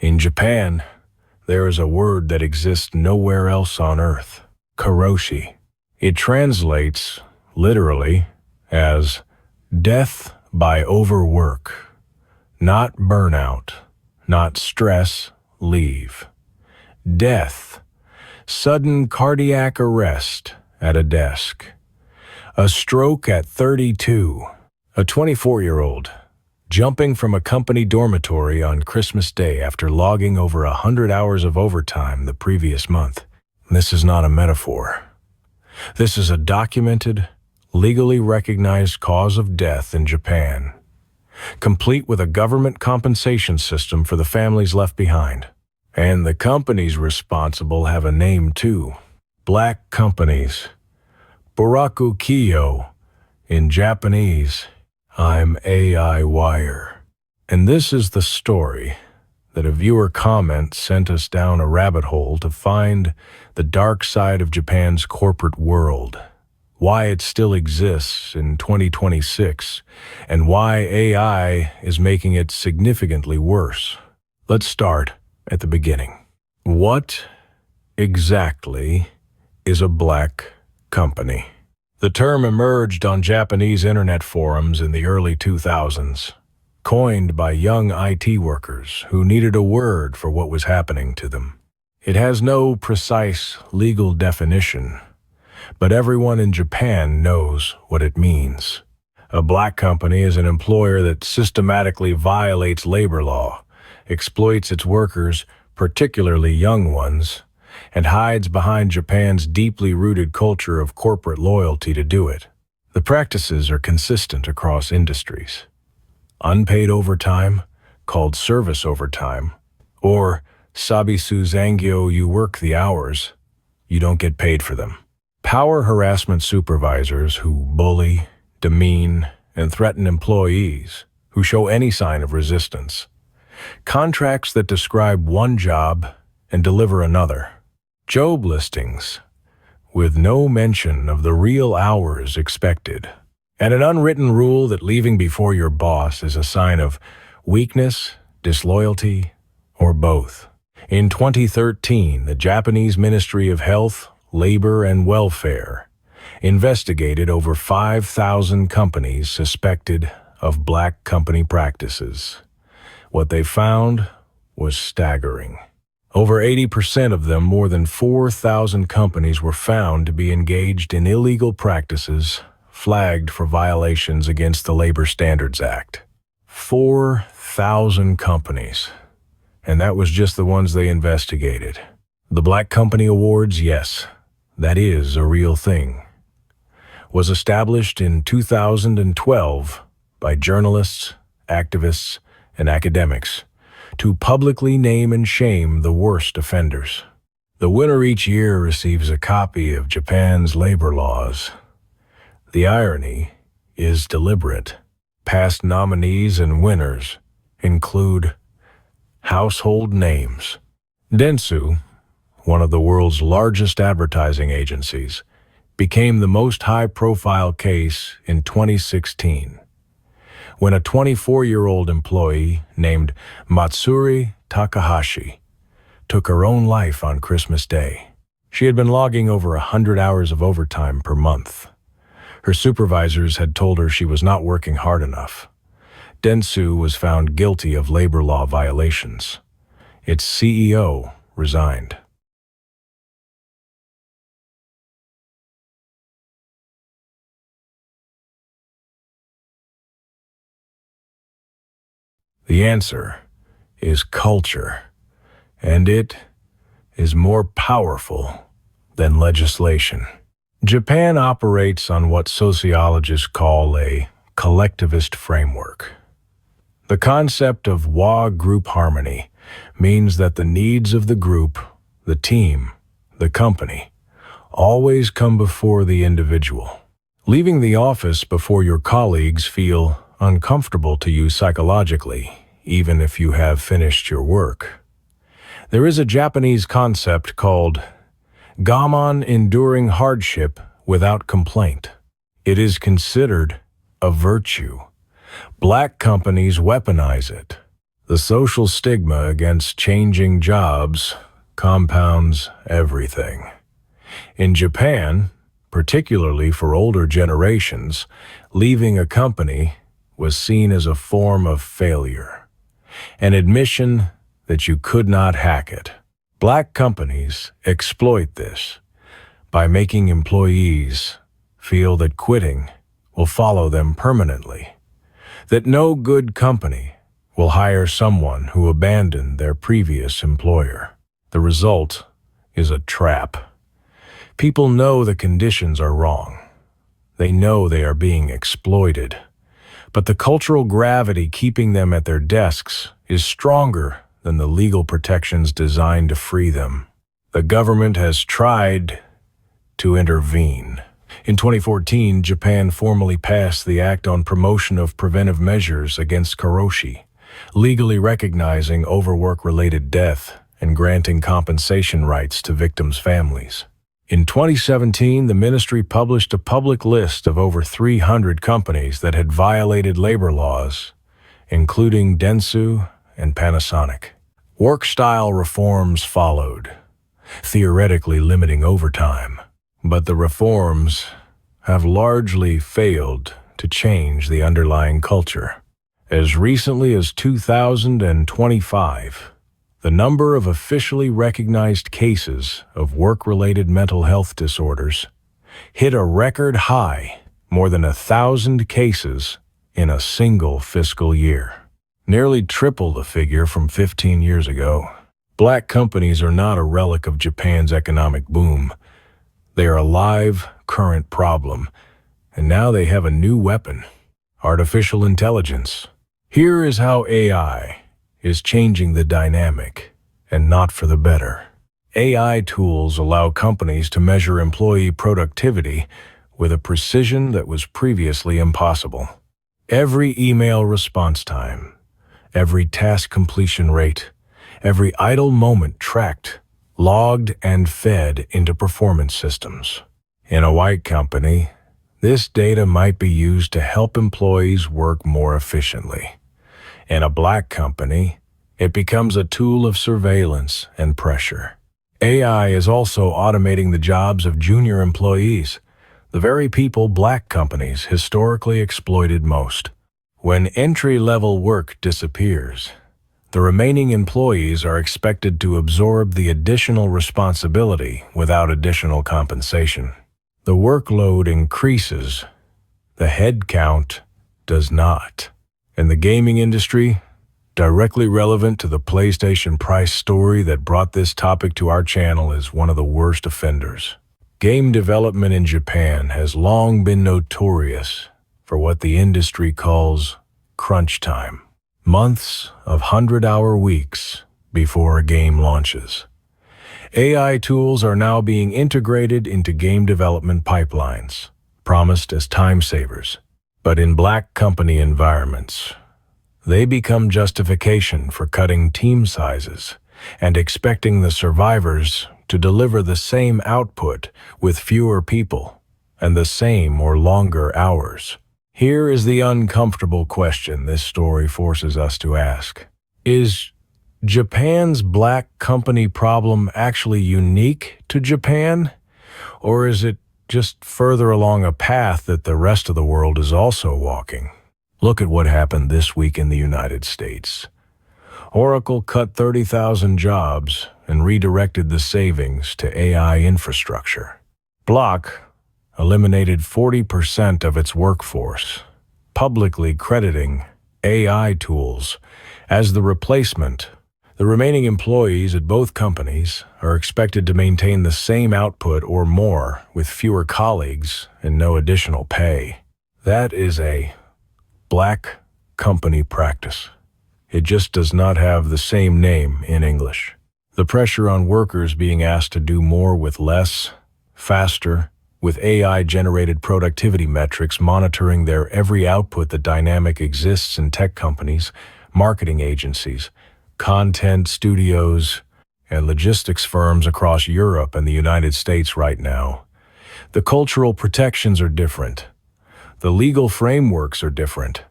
In Japan, there is a word that exists nowhere else on earth, karoshi. It translates, literally, as death by overwork. Not burnout, not stress, leave. Death, sudden cardiac arrest at a desk. A stroke at 32. A 24-year-old jumping from a company dormitory on Christmas Day after logging over 100 hours of overtime the previous month. This is not a metaphor. This is a documented, legally recognized cause of death in Japan, complete with a government compensation system for the families left behind. And the companies responsible have a name too. Black companies. Buraku Kiyo in Japanese. I'm AI Wire. And this is the story that a viewer comment sent us down a rabbit hole to find the dark side of Japan's corporate world, why it still exists in 2026, and why AI is making it significantly worse. Let's start at the beginning. What exactly is a black company? The term emerged on Japanese internet forums in the early 2000s, coined by young IT workers who needed a word for what was happening to them. It has no precise legal definition, but everyone in Japan knows what it means. A black company is an employer that systematically violates labor law, exploits its workers, particularly young ones, and hides behind Japan's deeply rooted culture of corporate loyalty to do it. The practices are consistent across industries. Unpaid overtime, called service overtime, or sabisu zangyo, you work the hours, you don't get paid for them. Power harassment supervisors who bully, demean, and threaten employees who show any sign of resistance. Contracts that describe one job and deliver another. Job listings with no mention of the real hours expected. And an unwritten rule that leaving before your boss is a sign of weakness, disloyalty, or both. In 2013, the Japanese Ministry of Health, Labor, and Welfare investigated over 5,000 companies suspected of black company practices. What they found was staggering. Over 80% of them, more than 4,000 companies, were found to be engaged in illegal practices flagged for violations against the Labor Standards Act. 4,000 companies. And that was just the ones they investigated. The Black Company Awards, yes, that is a real thing, was established in 2012 by journalists, activists, and academics to publicly name and shame the worst offenders. The winner each year receives a copy of Japan's labor laws. The irony is deliberate. Past nominees and winners include household names. Dentsu, one of the world's largest advertising agencies, became the most high-profile case in 2016, when a 24-year-old employee named Matsuri Takahashi took her own life on Christmas Day. She had been logging over 100 hours of overtime per month. Her supervisors had told her she was not working hard enough. Dentsu was found guilty of labor law violations. Its CEO resigned. The answer is culture, and it is more powerful than legislation. Japan operates on what sociologists call a collectivist framework. The concept of wa group harmony means that the needs of the group, the team, the company, always come before the individual. Leaving the office before your colleagues feel uncomfortable to you psychologically, even if you have finished your work. There is a Japanese concept called gaman, enduring hardship without complaint. It is considered a virtue. Black companies weaponize it. The social stigma against changing jobs compounds everything. In Japan, particularly for older generations, leaving a company was seen as a form of failure, an admission that you could not hack it. Black companies exploit this by making employees feel that quitting will follow them permanently, that no good company will hire someone who abandoned their previous employer. The result is a trap. People know the conditions are wrong. They know they are being exploited. But the cultural gravity keeping them at their desks is stronger than the legal protections designed to free them. The government has tried to intervene. In 2014, Japan formally passed the Act on Promotion of Preventive Measures against Karoshi, legally recognizing overwork-related death and granting compensation rights to victims' families. In 2017, the ministry published a public list of over 300 companies that had violated labor laws, including Dentsu and Panasonic. Work-style reforms followed, theoretically limiting overtime. But the reforms have largely failed to change the underlying culture. As recently as 2025, the number of officially recognized cases of work-related mental health disorders hit a record high, more than 1,000 cases in a single fiscal year, nearly triple the figure from 15 years ago. Black companies are not a relic of Japan's economic boom. They are a live, current problem, and now they have a new weapon: artificial intelligence. Here is how AI is changing the dynamic, and not for the better. AI tools allow companies to measure employee productivity with a precision that was previously impossible. Every email response time, every task completion rate, every idle moment tracked, logged, and fed into performance systems. In a white company, this data might be used to help employees work more efficiently. In a black company, it becomes a tool of surveillance and pressure. AI is also automating the jobs of junior employees, the very people black companies historically exploited most. When entry-level work disappears, the remaining employees are expected to absorb the additional responsibility without additional compensation. The workload increases, the head count does not. In the gaming industry, directly relevant to the PlayStation price story that brought this topic to our channel, is one of the worst offenders. Game development in Japan has long been notorious for what the industry calls crunch time. Months of 100-hour weeks before a game launches. AI tools are now being integrated into game development pipelines, promised as time savers. But in black company environments, they become justification for cutting team sizes and expecting the survivors to deliver the same output with fewer people and the same or longer hours. Here is the uncomfortable question this story forces us to ask. Is Japan's black company problem actually unique to Japan? Or is it just further along a path that the rest of the world is also walking? Look at what happened this week in the United States. Oracle cut 30,000 jobs and redirected the savings to AI infrastructure. Block eliminated 40% of its workforce, publicly crediting AI tools as the replacement. The remaining employees at both companies are expected to maintain the same output or more with fewer colleagues and no additional pay. That is a black company practice. It just does not have the same name in English. The pressure on workers being asked to do more with less, faster, with AI-generated productivity metrics monitoring their every output. The dynamic exists in tech companies, marketing agencies, content studios, and logistics firms across Europe and the United States right now. The cultural protections are different. The legal frameworks are different.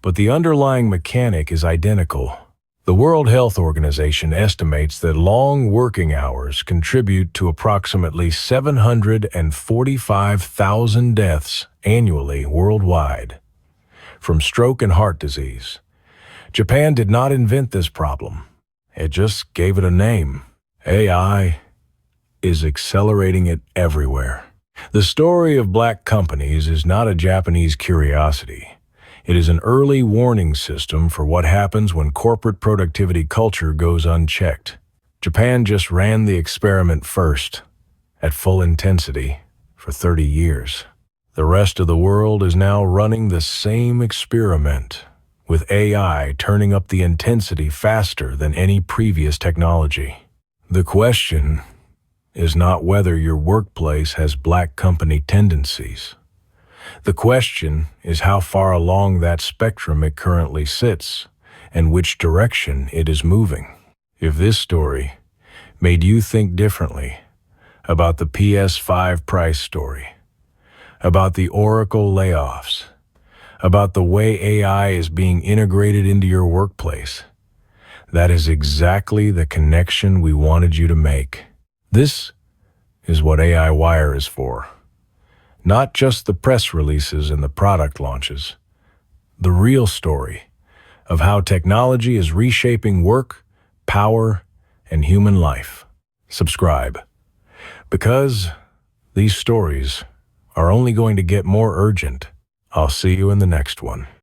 But the underlying mechanic is identical. The World Health Organization estimates that long working hours contribute to approximately 745,000 deaths annually worldwide from stroke and heart disease. Japan did not invent this problem. It just gave it a name. AI is accelerating it everywhere. The story of black companies is not a Japanese curiosity. It is an early warning system for what happens when corporate productivity culture goes unchecked. Japan just ran the experiment first, at full intensity, for 30 years. The rest of the world is now running the same experiment, with AI turning up the intensity faster than any previous technology. The question is not whether your workplace has black company tendencies. The question is how far along that spectrum it currently sits and which direction it is moving. If this story made you think differently about the PS5 price story, about the Oracle layoffs, about the way AI is being integrated into your workplace, that is exactly the connection we wanted you to make. This is what AI Wire is for. Not just the press releases and the product launches. The real story of how technology is reshaping work, power, and human life. Subscribe, because these stories are only going to get more urgent. I'll see you in the next one.